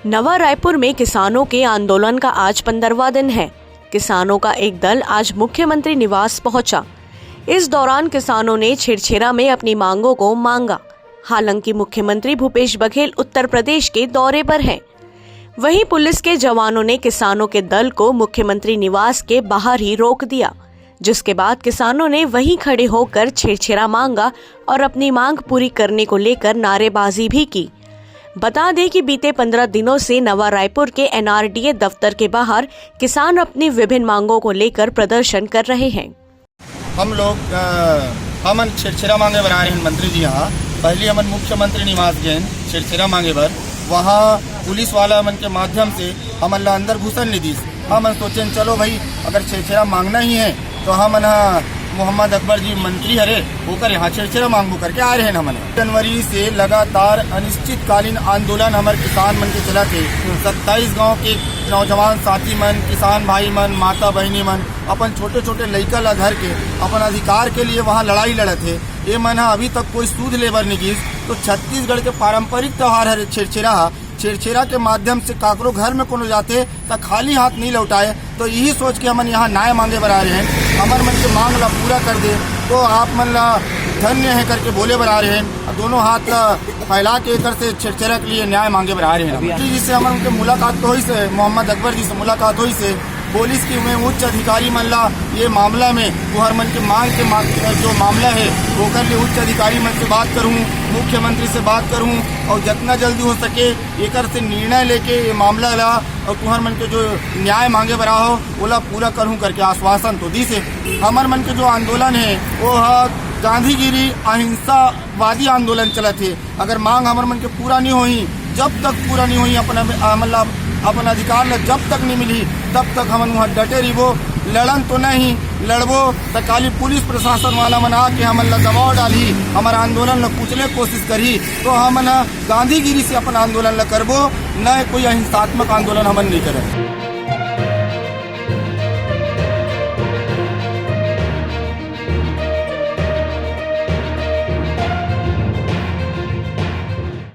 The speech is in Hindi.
नवा रायपुर में किसानों के आंदोलन का आज 15वां दिन है। किसानों का एक दल आज मुख्यमंत्री निवास पहुंचा। इस दौरान किसानों ने छिरछिरा में अपनी मांगों को मांगा। हालांकि मुख्यमंत्री भूपेश बघेल उत्तर प्रदेश के दौरे पर हैं। वहीं पुलिस के जवानों ने किसानों के दल को मुख्यमंत्री निवास के बाहर ही रोक दिया, जिसके बाद किसानों ने वहीं खड़े होकर छिरछिरा मांगा और अपनी मांग पूरी करने को लेकर नारेबाजी भी की। बता दें कि बीते 15 दिनों से नवा रायपुर के NRDA दफ्तर के बाहर किसान अपनी विभिन्न मांगों को लेकर प्रदर्शन कर रहे हैं। हम छिरछिरा मांगे बना रहे हैं मंत्री जी। यहाँ पहले हमन मुख्यमंत्री निवास गए छिरछिरा मांगे बर, वहाँ पुलिस वाला मन के माध्यम से हमन ला अंदर घुसन नहीं दी। हमन सोचे चलो भाई अगर छिरछिरा मांगना ही है तो हमन मोहम्मद अकबर जी मंत्री हरे होकर यहाँ छिरछिरा मांगू करके आ रहे हैं। हमन जनवरी से लगातार अनिश्चितकालीन आंदोलन हमारे किसान मन के चला थे। 27 गांव के नौजवान साथी मन, किसान भाई मन, माता बहनी मन अपन छोटे छोटे लड़का ला धर के अपन अधिकार के लिए वहाँ लड़ाई लड़त है। ये मन अभी तक कोई सूद लेबर नहीं गिस। तो छत्तीसगढ़ के पारंपरिक त्योहार है छिरछिरा के माध्यम से काकरो घर में कोनो जाते तो खाली हाथ नहीं लौटाए। तो यही सोच के हमन यहाँ न्याय मांगे बर आ रहे हैं। हमारे मन के मांग ला पूरा कर दे तो आप मन ला धन्य है करके बोले बर आ रहे हैं। दोनों हाथ फैला के एक से छिरछिरा के लिए न्याय मांगे बर आ रहे हैं। जिससे हमारे उनके मुलाकात तो हुई से, मोहम्मद अकबर जी से मुलाकात हुई से, पुलिस की में उच्च अधिकारी मन ला ये मामला में तुहर मन के मांग के जो मामला है होकर लिए उच्च अधिकारी मन से बात करूं, मुख्यमंत्री से बात करूं और जितना जल्दी हो सके एक से निर्णय लेके ये मामला ला और तुहर मन के जो न्याय मांगे बरा हो ओला पूरा करूं करके आश्वासन तो दी से। हमार मन के जो आंदोलन है वो गांधीगिरी अहिंसावादी आंदोलन चला थे। अगर मांग हमार मन के पूरा नहीं हुई, जब तक पूरा नहीं हुई अपन अधिकार ला जब तक नहीं मिली तब तक हम वहाँ डटे रहिबो। लड़न तो नहीं लड़बो तो खाली पुलिस प्रशासन वाला मन आके हमन ला दबाव डाली, हमारा आंदोलन ला कुचले कोशिश करी। तो हमन गांधीगिरी से अपन आंदोलन ला करबो, न कोई अहिंसात्मक आंदोलन हमन नहीं करे।